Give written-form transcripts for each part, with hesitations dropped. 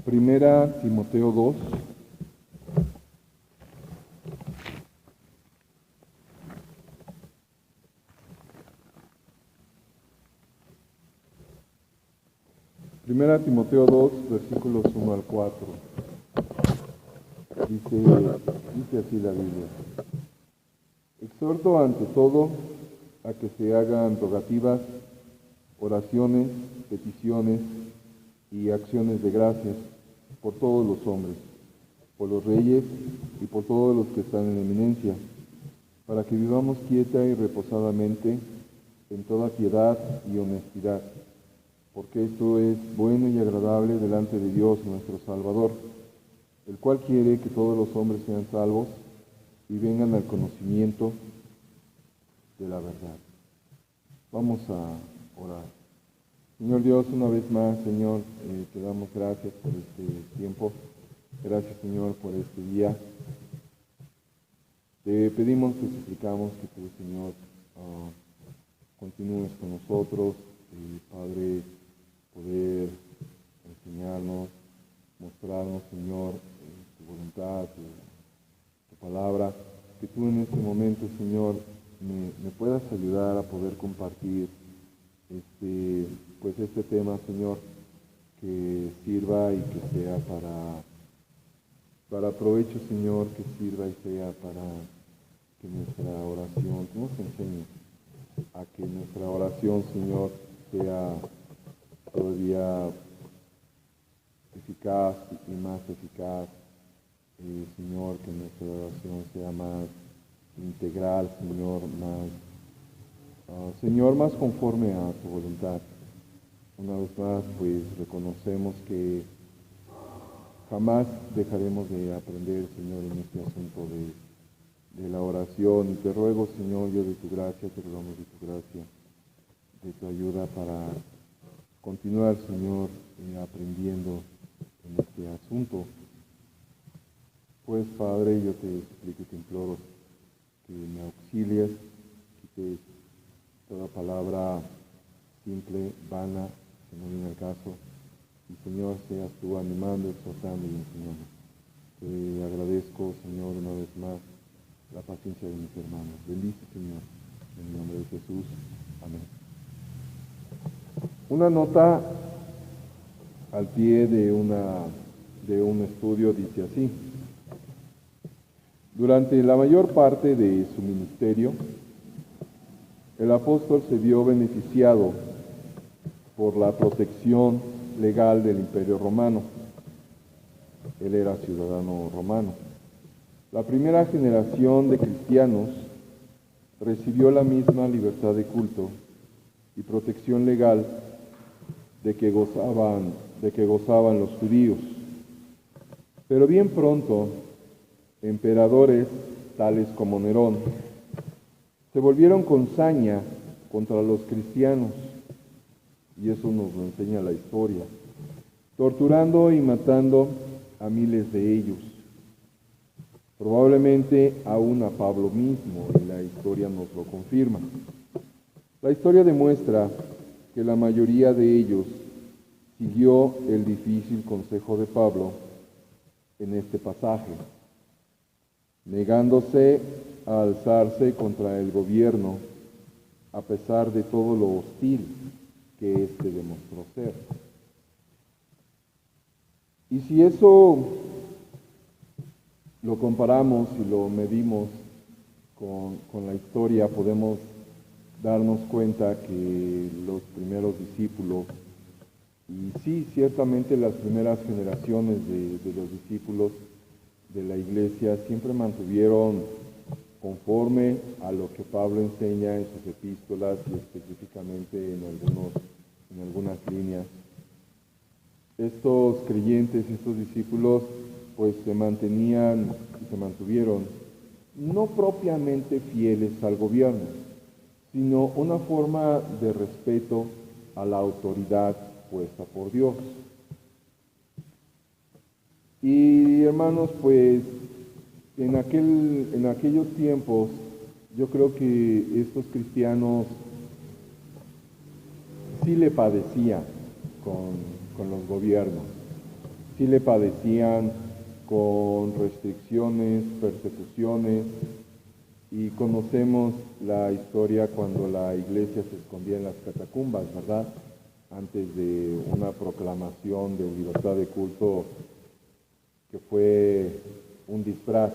Primera Timoteo 2. Primera Timoteo 2, versículos 1 al 4. Dice así la Biblia. Exhorto ante todo a que se hagan rogativas, oraciones, peticiones y acciones de gracias por todos los hombres, por los reyes y por todos los que están en eminencia, para que vivamos quieta y reposadamente en toda piedad y honestidad, porque esto es bueno y agradable delante de Dios nuestro Salvador, el cual quiere que todos los hombres sean salvos y vengan al conocimiento de la verdad. Vamos a orar. Señor Dios, una vez más, Señor, te damos gracias por este tiempo. Gracias, Señor, por este día. Te pedimos, te suplicamos que tú, Señor, continúes con nosotros, Padre, poder enseñarnos, mostrarnos, Señor, tu voluntad, tu palabra, que tú en este momento, Señor, me puedas ayudar a poder compartir este tema, Señor, que sirva y que sea para provecho, Señor, que sirva y sea para que nuestra oración, tú nos enseñes a que nuestra oración, Señor, sea todavía eficaz y más eficaz, Señor, que nuestra oración sea más integral, Señor, más conforme a tu voluntad. Una vez más, pues reconocemos que jamás dejaremos de aprender, Señor, en este asunto de la oración. Y te ruego, Señor, yo de tu gracia, te rogamos de tu gracia, de tu ayuda para continuar, Señor, aprendiendo en este asunto. Pues, Padre, yo te suplico y te imploro que me auxilies, quites toda palabra simple, vana, que no viene al caso, y Señor, seas tú animando, exhortando y enseñando. Te agradezco, Señor, una vez más, la paciencia de mis hermanos. Bendice, Señor, en el nombre de Jesús. Amén. Una nota al pie de un estudio dice así: durante la mayor parte de su ministerio, el apóstol se vio beneficiado por la protección legal del Imperio Romano. Él era ciudadano romano. La primera generación de cristianos recibió la misma libertad de culto y protección legal de que gozaban los judíos. Pero bien pronto, emperadores tales como Nerón se volvieron con saña contra los cristianos, y eso nos lo enseña la historia, torturando y matando a miles de ellos. Probablemente aún a Pablo mismo, y la historia nos lo confirma. La historia demuestra que la mayoría de ellos siguió el difícil consejo de Pablo en este pasaje, negándose a alzarse contra el gobierno a pesar de todo lo hostil que éste demostró ser. Y si eso lo comparamos y lo medimos con la historia, podemos darnos cuenta que los primeros discípulos, y sí, ciertamente las primeras generaciones de los discípulos de la iglesia, siempre mantuvieron conforme a lo que Pablo enseña en sus epístolas y específicamente en algunas líneas. Estos creyentes, estos discípulos, pues se mantuvieron no propiamente fieles al gobierno, sino una forma de respeto a la autoridad puesta por Dios. Y hermanos, pues en aquellos tiempos, yo creo que estos cristianos sí le padecían con los gobiernos. sí le padecían con restricciones, persecuciones, y conocemos la historia cuando la iglesia se escondía en las catacumbas, ¿verdad? Antes de una proclamación de libertad de culto que fue un disfraz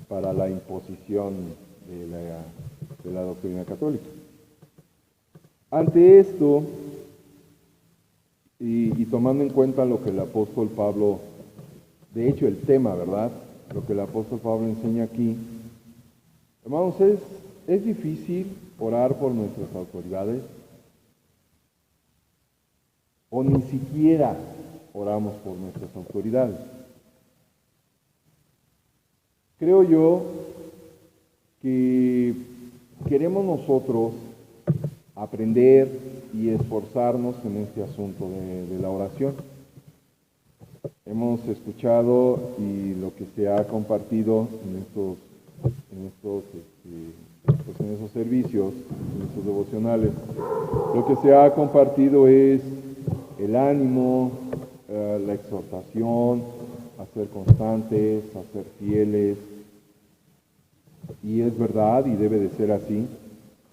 para la imposición de la doctrina católica. Ante esto, y tomando en cuenta lo que el apóstol Pablo, de hecho el tema, ¿verdad? Lo que el apóstol Pablo enseña aquí, hermanos, es difícil orar por nuestras autoridades, o ni siquiera oramos por nuestras autoridades. Creo yo que queremos nosotros aprender y esforzarnos en este asunto de la oración. Hemos escuchado y lo que se ha compartido en esos servicios, en estos devocionales, lo que se ha compartido es el ánimo, la exhortación a ser constantes, a ser fieles, y es verdad y debe de ser así.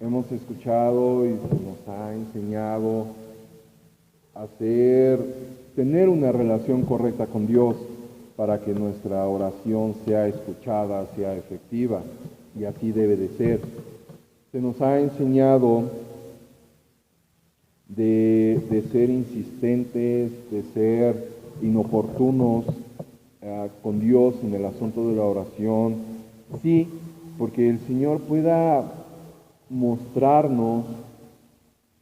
Hemos escuchado y se nos ha enseñado a tener una relación correcta con Dios para que nuestra oración sea escuchada, sea efectiva, y así debe de ser. Se nos ha enseñado de ser insistentes, de ser inoportunos con Dios en el asunto de la oración, sí, porque el Señor pueda mostrarnos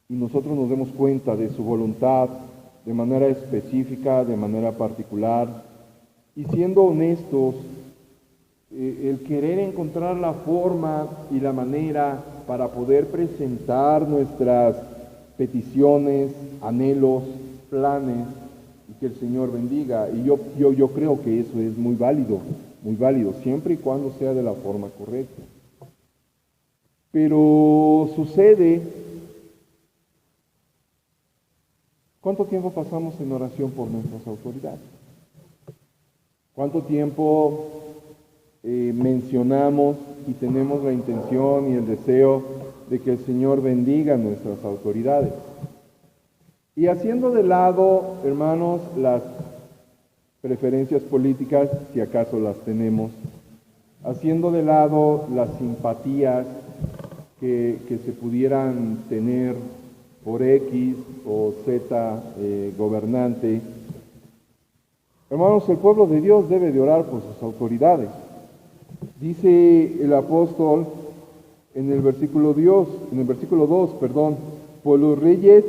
y nosotros nos demos cuenta de su voluntad de manera específica, de manera particular, y siendo honestos, el querer encontrar la forma y la manera para poder presentar nuestras peticiones, anhelos, planes, y que el Señor bendiga. Y yo creo que eso es muy válido, siempre y cuando sea de la forma correcta. Pero sucede, ¿cuánto tiempo pasamos en oración por nuestras autoridades? ¿Cuánto tiempo mencionamos y tenemos la intención y el deseo de que el Señor bendiga nuestras autoridades? Y haciendo de lado, hermanos, las preferencias políticas, si acaso las tenemos, haciendo de lado las simpatías que se pudieran tener por X o Z gobernante, hermanos, el pueblo de Dios debe de orar por sus autoridades. Dice el apóstol en el versículo 2, por los reyes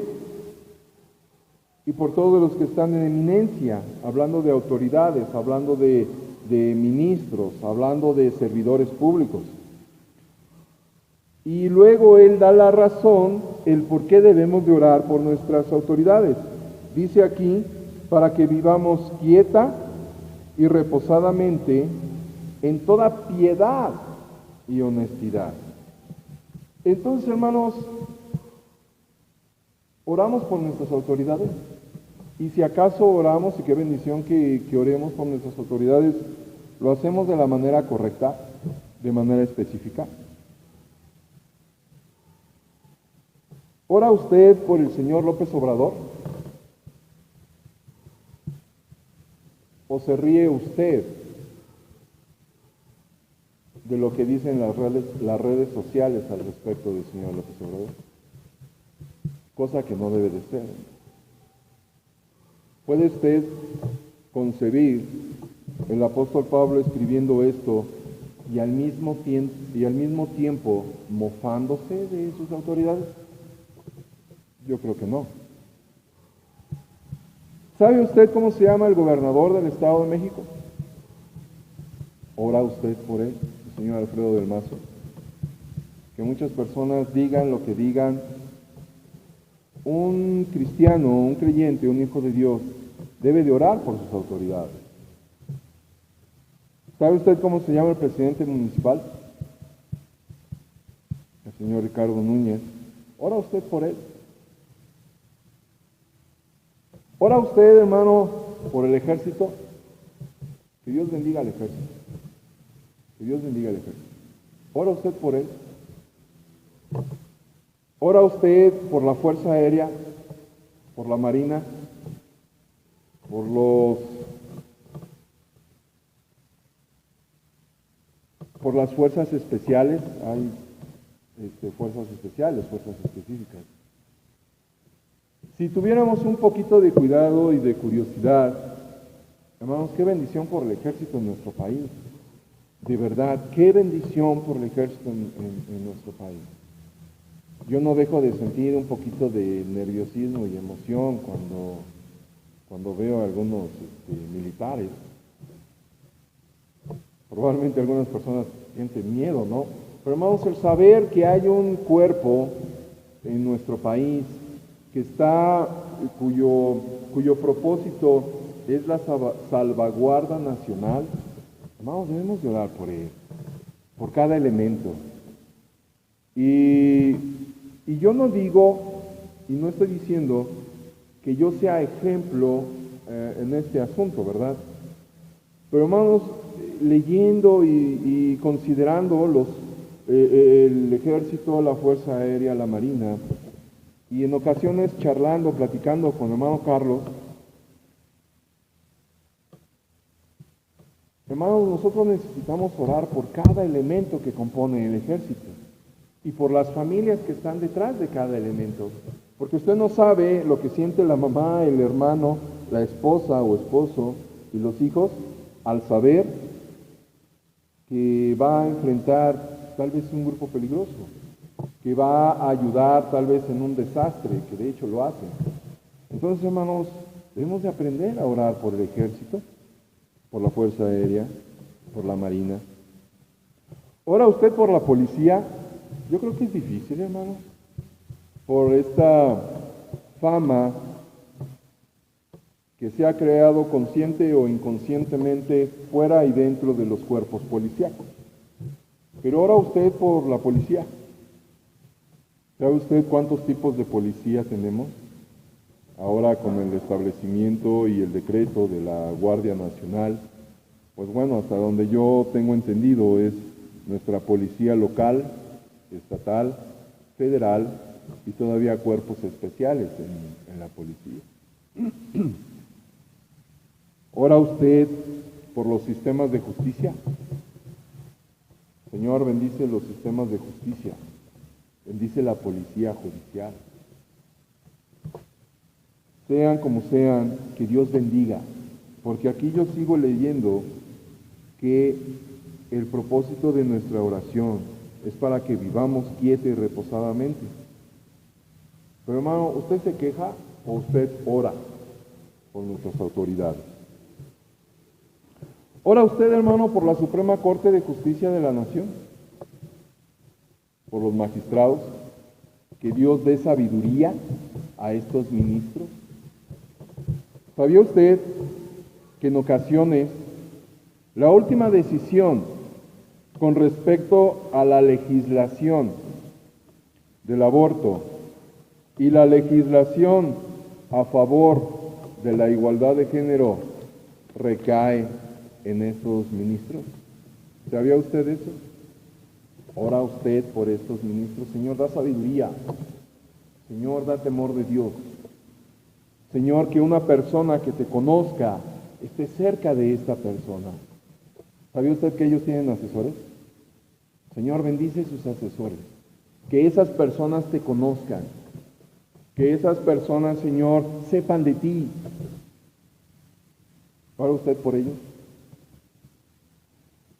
y por todos los que están en eminencia, hablando de autoridades, hablando de ministros, hablando de servidores públicos. Y luego él da la razón, el por qué debemos de orar por nuestras autoridades. Dice aquí, para que vivamos quieta y reposadamente en toda piedad y honestidad. Entonces, hermanos, oramos por nuestras autoridades. Y si acaso oramos, y qué bendición que oremos por nuestras autoridades, lo hacemos de la manera correcta, de manera específica. ¿Ora usted por el señor López Obrador? ¿O se ríe usted de lo que dicen las redes sociales al respecto del señor López Obrador? Cosa que no debe de ser. ¿Puede usted concebir el apóstol Pablo escribiendo esto y al mismo tiempo mofándose de sus autoridades? Yo creo que no. ¿Sabe usted cómo se llama el gobernador del Estado de México? ¿Ora usted por él, el señor Alfredo del Mazo? Que muchas personas digan lo que digan, un cristiano, un creyente, un hijo de Dios, debe de orar por sus autoridades. ¿Sabe usted cómo se llama el presidente municipal? El señor Ricardo Núñez. ¿Ora usted por él? ¿Ora usted, hermano, por el ejército. Que Dios bendiga al ejército. Que Dios bendiga al ejército. ¿Ora usted por él? ¿Ora usted por la Fuerza Aérea, por la Marina, por las fuerzas especiales? Hay fuerzas especiales, fuerzas específicas. Si tuviéramos un poquito de cuidado y de curiosidad, hermanos, qué bendición por el ejército en nuestro país. De verdad, qué bendición por el ejército en nuestro país. Yo no dejo de sentir un poquito de nerviosismo y emoción cuando veo a algunos militares. Probablemente algunas personas sienten miedo, ¿no? Pero hermanos, el saber que hay un cuerpo en nuestro país que cuyo propósito es la salvaguarda nacional, hermanos, debemos de orar por él, por cada elemento. Y yo no digo, y no estoy diciendo que yo sea ejemplo en este asunto, ¿verdad? Pero hermanos, leyendo y considerando el ejército, la Fuerza Aérea, la Marina, y en ocasiones charlando, platicando con el hermano Carlos, hermanos, nosotros necesitamos orar por cada elemento que compone el ejército y por las familias que están detrás de cada elemento. Porque usted no sabe lo que siente la mamá, el hermano, la esposa o esposo y los hijos al saber que va a enfrentar tal vez un grupo peligroso, que va a ayudar tal vez en un desastre, que de hecho lo hace. Entonces, hermanos, debemos de aprender a orar por el ejército, por la Fuerza Aérea, por la Marina. ¿Ora usted por la policía? Yo creo que es difícil, hermanos, por esta fama que se ha creado consciente o inconscientemente fuera y dentro de los cuerpos policíacos. Pero ora usted por la policía. ¿Sabe usted cuántos tipos de policía tenemos? Ahora con el establecimiento y el decreto de la Guardia Nacional, pues bueno, hasta donde yo tengo entendido es nuestra policía local, estatal, federal y todavía cuerpos especiales en la policía. ¿Ora usted por los sistemas de justicia? Señor, bendice los sistemas de justicia, bendice la policía judicial. Sean como sean, que Dios bendiga, porque aquí yo sigo leyendo que el propósito de nuestra oración es para que vivamos quieta y reposadamente. Pero hermano, ¿usted se queja o usted ora por nuestras autoridades? ¿Ora usted, hermano, por la Suprema Corte de Justicia de la Nación? ¿Por los magistrados? ¿Que Dios dé sabiduría a estos ministros? ¿Sabía usted que en ocasiones la última decisión con respecto a la legislación del aborto y la legislación a favor de la igualdad de género recae en estos ministros? ¿Sabía usted eso? Ora usted por estos ministros. Señor, da sabiduría. Señor, da temor de Dios. Señor, que una persona que te conozca esté cerca de esta persona. ¿Sabía usted que ellos tienen asesores? Señor, bendice sus asesores. Que esas personas te conozcan. Que esas personas, Señor, sepan de ti. ¿Ora usted por ellos?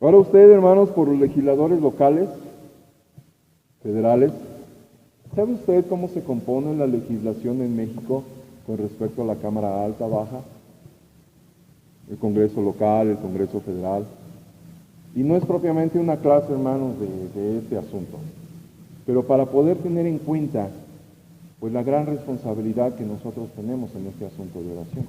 ¿Ora usted, hermanos, por los legisladores locales, federales? ¿Sabe usted cómo se compone la legislación en México con respecto a la Cámara Alta, Baja, el Congreso local, el Congreso federal? Y no es propiamente una clase, hermanos, de este asunto, pero para poder tener en cuenta pues la gran responsabilidad que nosotros tenemos en este asunto de oración.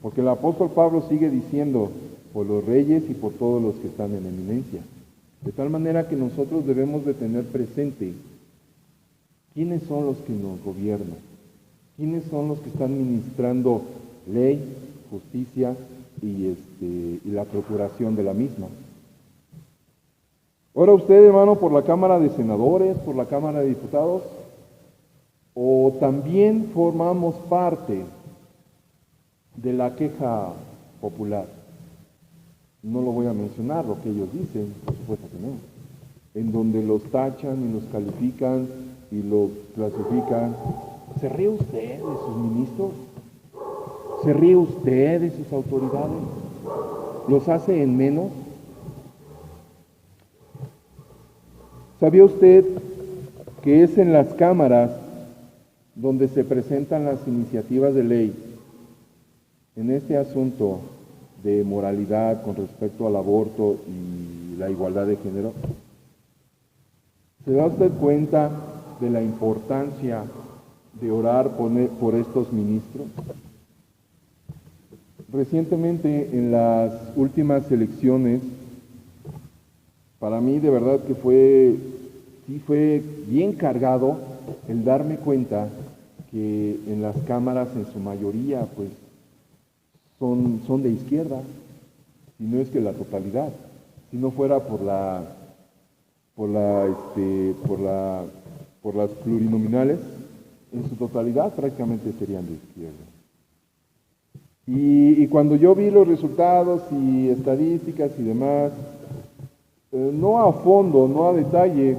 Porque el apóstol Pablo sigue diciendo, por los reyes y por todos los que están en eminencia. De tal manera que nosotros debemos de tener presente quiénes son los que nos gobiernan, quiénes son los que están ministrando ley, justicia y la procuración de la misma. Ora usted, hermano, por la Cámara de Senadores, por la Cámara de Diputados, o también formamos parte de la queja popular. No lo voy a mencionar, lo que ellos dicen, por supuesto que no. En donde los tachan y los califican y los clasifican. ¿Se ríe usted de sus ministros? ¿Se ríe usted de sus autoridades? ¿Los hace en menos? ¿Sabía usted que es en las cámaras donde se presentan las iniciativas de ley en este asunto de moralidad con respecto al aborto y la igualdad de género? ¿Se da usted cuenta de la importancia de orar por estos ministros? Recientemente, en las últimas elecciones, para mí de verdad que fue bien cargado el darme cuenta que en las cámaras en su mayoría pues son de izquierda, si no es que la totalidad. Si no fuera por las plurinominales, en su totalidad prácticamente serían de izquierda. Y cuando yo vi los resultados y estadísticas y demás, no a fondo, no a detalle,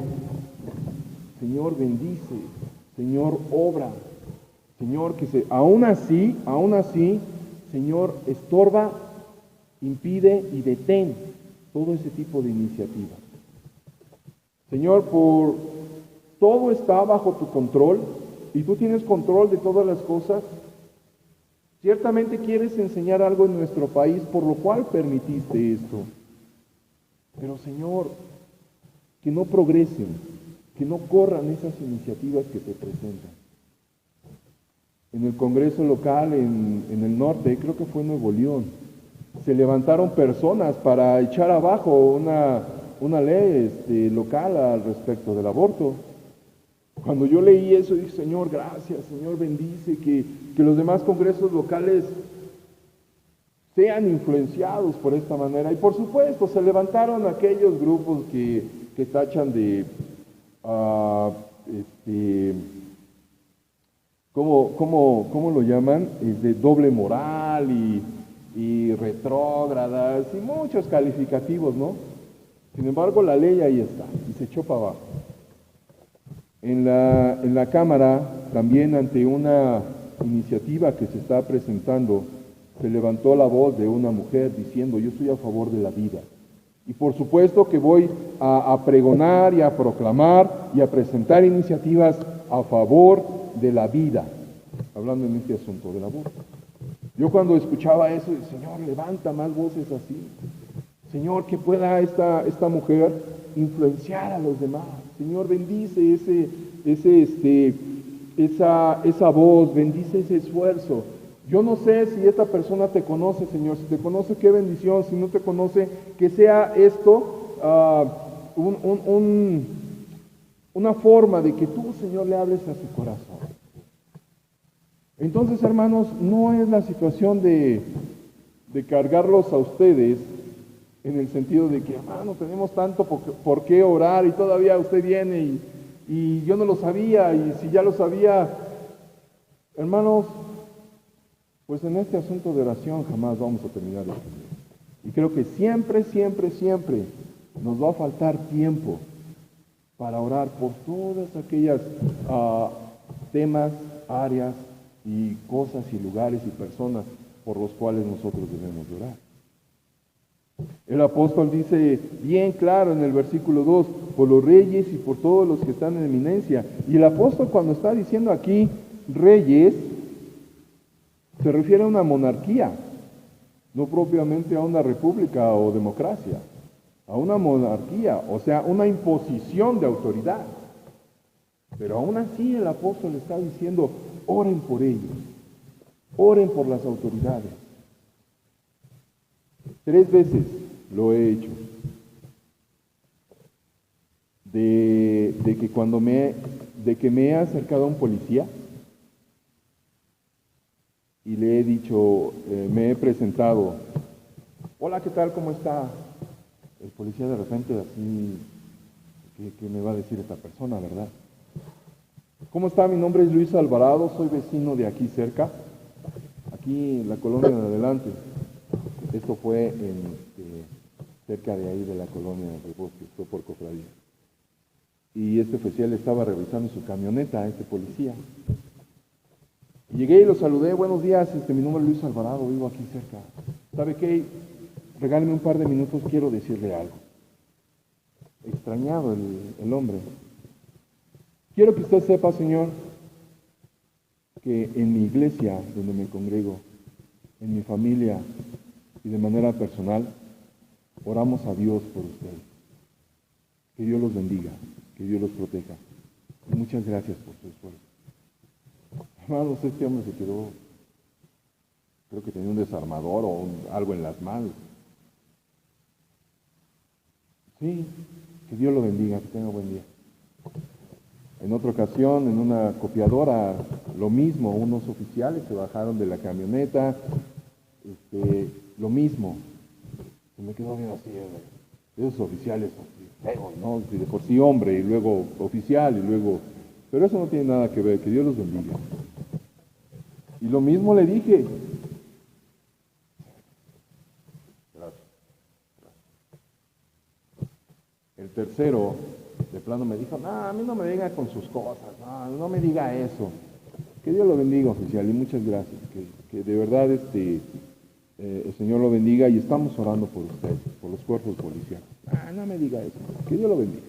Señor bendice, Señor obra, Señor aún así, Señor estorba, impide y detén todo ese tipo de iniciativas. Señor, todo está bajo tu control y tú tienes control de todas las cosas. Ciertamente quieres enseñar algo en nuestro país, por lo cual permitiste esto. Pero Señor, que no progresen, que no corran esas iniciativas que se presentan. En el Congreso local en el norte, creo que fue Nuevo León, se levantaron personas para echar abajo una ley local al respecto del aborto. Cuando yo leí eso, dije, Señor, gracias, Señor, bendice, que los demás congresos locales sean influenciados por esta manera. Y por supuesto, se levantaron aquellos grupos que tachan de, ¿cómo lo llaman? De doble moral y retrógradas y muchos calificativos, ¿no? Sin embargo, la ley ahí está y se echó para abajo. En la Cámara, también ante una iniciativa que se está presentando, se levantó la voz de una mujer diciendo, yo estoy a favor de la vida. Y por supuesto que voy a pregonar y a proclamar y a presentar iniciativas a favor de la vida, hablando en este asunto del aborto. Yo cuando escuchaba eso, Señor, levanta más voces así. Señor, que pueda esta mujer influenciar a los demás. Señor, bendice esa voz, bendice ese esfuerzo. Yo no sé si esta persona te conoce, Señor. Si te conoce, qué bendición. Si no te conoce, que sea esto una forma de que tú, Señor, le hables a su corazón. Entonces, hermanos, no es la situación de cargarlos a ustedes en el sentido de que, hermano, tenemos tanto por qué orar y todavía usted viene y yo no lo sabía, y si ya lo sabía, hermanos, pues en este asunto de oración jamás vamos a terminar de entender. Y creo que siempre nos va a faltar tiempo para orar por todas aquellas temas, áreas y cosas y lugares y personas por los cuales nosotros debemos de orar. El apóstol dice bien claro en el versículo 2, por los reyes y por todos los que están en eminencia. Y el apóstol, cuando está diciendo aquí reyes, se refiere a una monarquía, no propiamente a una república o democracia, a una monarquía, o sea, una imposición de autoridad. Pero aún así el apóstol está diciendo, oren por ellos, oren por las autoridades. 3 veces lo he hecho. De que me he acercado a un policía y le he dicho, me he presentado. Hola, ¿qué tal? ¿Cómo está? El policía de repente así, ¿qué me va a decir esta persona, verdad? ¿Cómo está? Mi nombre es Luis Alvarado, soy vecino de aquí cerca, aquí en la colonia de adelante. Esto fue cerca de ahí de la colonia del Bosque, fue por Cofradía. Y este oficial estaba revisando su camioneta, este policía. Y llegué y lo saludé, buenos días, mi nombre es Luis Alvarado, vivo aquí cerca. ¿Sabe qué? Regáleme un par de minutos, quiero decirle algo. Extrañado el hombre. Quiero que usted sepa, señor, que en mi iglesia, donde me congrego, en mi familia y de manera personal, oramos a Dios por usted. Que Dios los bendiga, que Dios los proteja. Y muchas gracias por su esfuerzo. Hermanos, este hombre se quedó, creo que tenía un desarmador o algo en las manos. Sí, que Dios lo bendiga, que tenga buen día. En otra ocasión, en una copiadora, lo mismo, unos oficiales se bajaron de la camioneta, lo mismo. Se me quedó bien así, esos oficiales, feos, ¿no? De por sí hombre, y luego oficial, y luego... Pero eso no tiene nada que ver, que Dios los bendiga. Y lo mismo le dije. Gracias. El tercero, de plano me dijo, no, a mí no me venga con sus cosas, no me diga eso. Que Dios lo bendiga, oficial, y muchas gracias. Que de verdad el Señor lo bendiga y estamos orando por usted, por los cuerpos policiales. No me diga eso. Que Dios lo bendiga.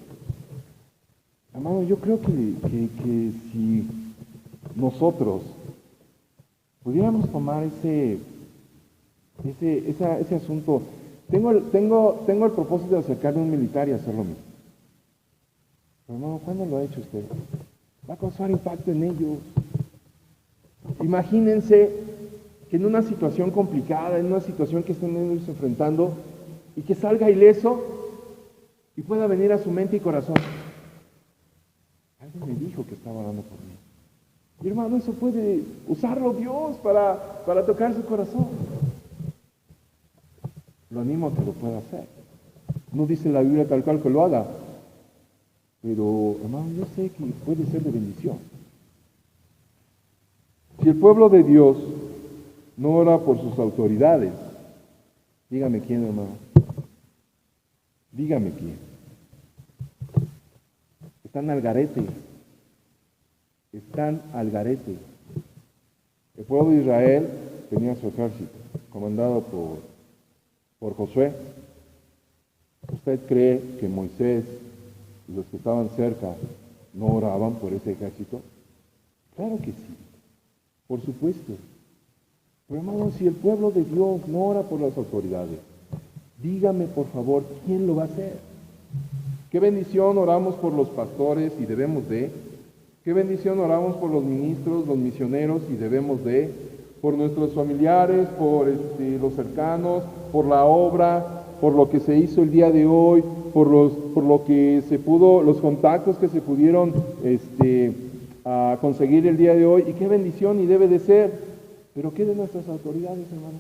Amado, yo creo que si nosotros pudiéramos tomar ese asunto, tengo el propósito de acercarme a un militar y hacer lo mismo. Pero hermano, ¿cuándo lo ha hecho usted? Va a causar impacto en ellos. Imagínense que en una situación complicada, en una situación que estén ellos enfrentando, y que salga ileso y pueda venir a su mente y corazón. Alguien me dijo que estaba orando por mí. Y hermano, eso puede usarlo Dios para tocar su corazón. Lo animo a que lo pueda hacer. No dice la Biblia tal cual que lo haga, pero hermano, yo sé que puede ser de bendición. Si el pueblo de Dios no ora por sus autoridades, dígame quién, hermano. Dígame quién. Están al garete. Están al garete. El pueblo de Israel tenía su ejército, comandado por Josué. ¿Usted cree que Moisés y los que estaban cerca no oraban por ese ejército? Claro que sí, por supuesto. Pero hermano, si el pueblo de Dios no ora por las autoridades, dígame por favor, ¿quién lo va a hacer? Qué bendición oramos por los pastores y debemos de. Qué bendición oramos por los ministros, los misioneros y debemos de. Por nuestros familiares, por los cercanos, por la obra, por lo que se hizo el día de hoy, por lo que se pudo, los contactos que se pudieron a conseguir el día de hoy. Y qué bendición y debe de ser. Pero ¿qué de nuestras autoridades, hermano?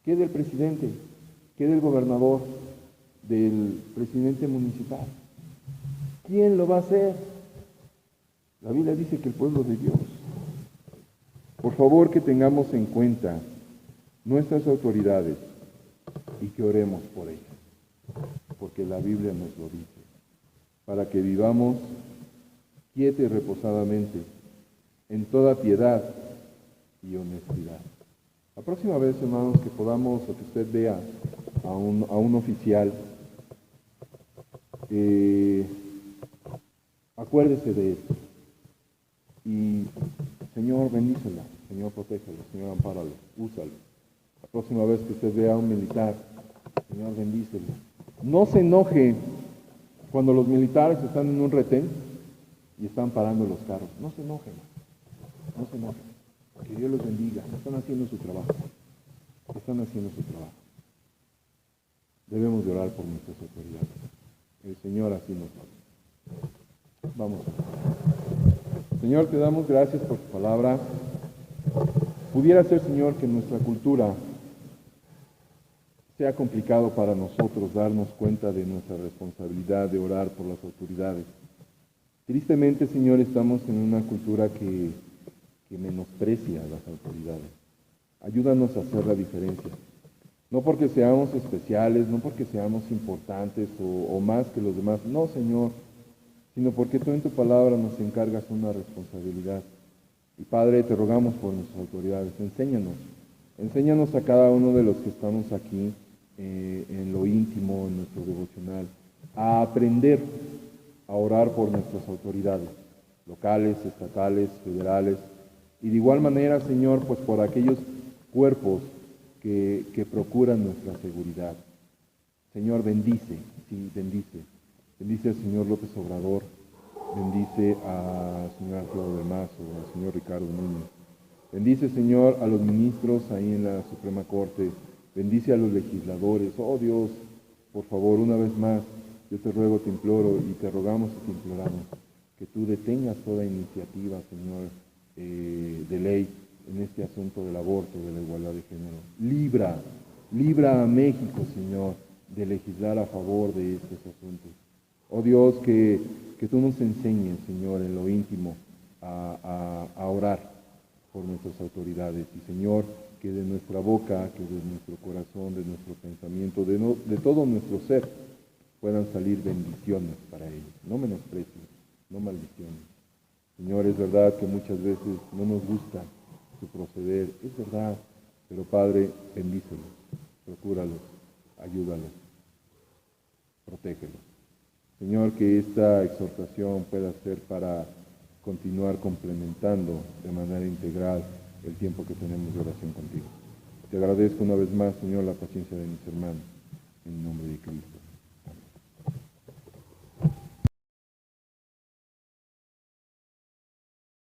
¿Qué del presidente? ¿Qué del gobernador? ¿Del presidente municipal? ¿Quién lo va a hacer? La Biblia dice que el pueblo de Dios. Por favor, que tengamos en cuenta nuestras autoridades y que oremos por ellas, porque la Biblia nos lo dice, para que vivamos quieta y reposadamente en toda piedad y honestidad. La próxima vez, hermanos, que podamos, o que usted vea a un oficial, acuérdese de esto. Y, Señor, bendícelo, Señor, protégelo, Señor, ampáralo, úsalo. La próxima vez que usted vea a un militar, Señor, bendícelo. No se enoje cuando los militares están en un retén y están parando los carros. No se enojen, no se enojen. Que Dios los bendiga. Están haciendo su trabajo. Están haciendo su trabajo. Debemos de orar por nuestras autoridades. El Señor así nos lo. Vamos. Señor, te damos gracias por tu palabra. Pudiera ser, Señor, que nuestra cultura sea complicado para nosotros darnos cuenta de nuestra responsabilidad de orar por las autoridades. Tristemente, Señor, estamos en una cultura que menosprecia a las autoridades. Ayúdanos a hacer la diferencia. No porque seamos especiales, no porque seamos importantes o más que los demás. No, Señor, sino porque tú en tu palabra nos encargas una responsabilidad. Y Padre, te rogamos por nuestras autoridades. Enséñanos a cada uno de los que estamos aquí en lo íntimo, en nuestro devocional, a aprender a orar por nuestras autoridades, locales, estatales, federales, y de igual manera, Señor, pues por aquellos cuerpos que procuran nuestra seguridad. Señor, bendice, sí, bendice. Bendice al señor López Obrador, bendice al señor Arturo del Mazo, al señor Ricardo Núñez. Bendice, Señor, a los ministros ahí en la Suprema Corte. Bendice a los legisladores. Oh Dios, por favor, una vez más, yo te ruego, te imploro y te rogamos y te imploramos que tú detengas toda iniciativa, Señor, de ley en este asunto del aborto, de la igualdad de género. Libra a México, Señor, de legislar a favor de estos asuntos. Oh Dios, que tú nos enseñes, Señor, en lo íntimo a orar por nuestras autoridades. Y Señor, que de nuestra boca, que de nuestro corazón, de nuestro pensamiento, de todo nuestro ser, puedan salir bendiciones para ellos. No menosprecios, no maldiciones. Señor, es verdad que muchas veces no nos gusta su proceder, es verdad, pero Padre, bendícelos, procúralos, ayúdalos, protégelos. Señor, que esta exhortación pueda ser para continuar complementando de manera integral el tiempo que tenemos de oración contigo. Te agradezco una vez más, Señor, la paciencia de mis hermanos, en nombre de Cristo.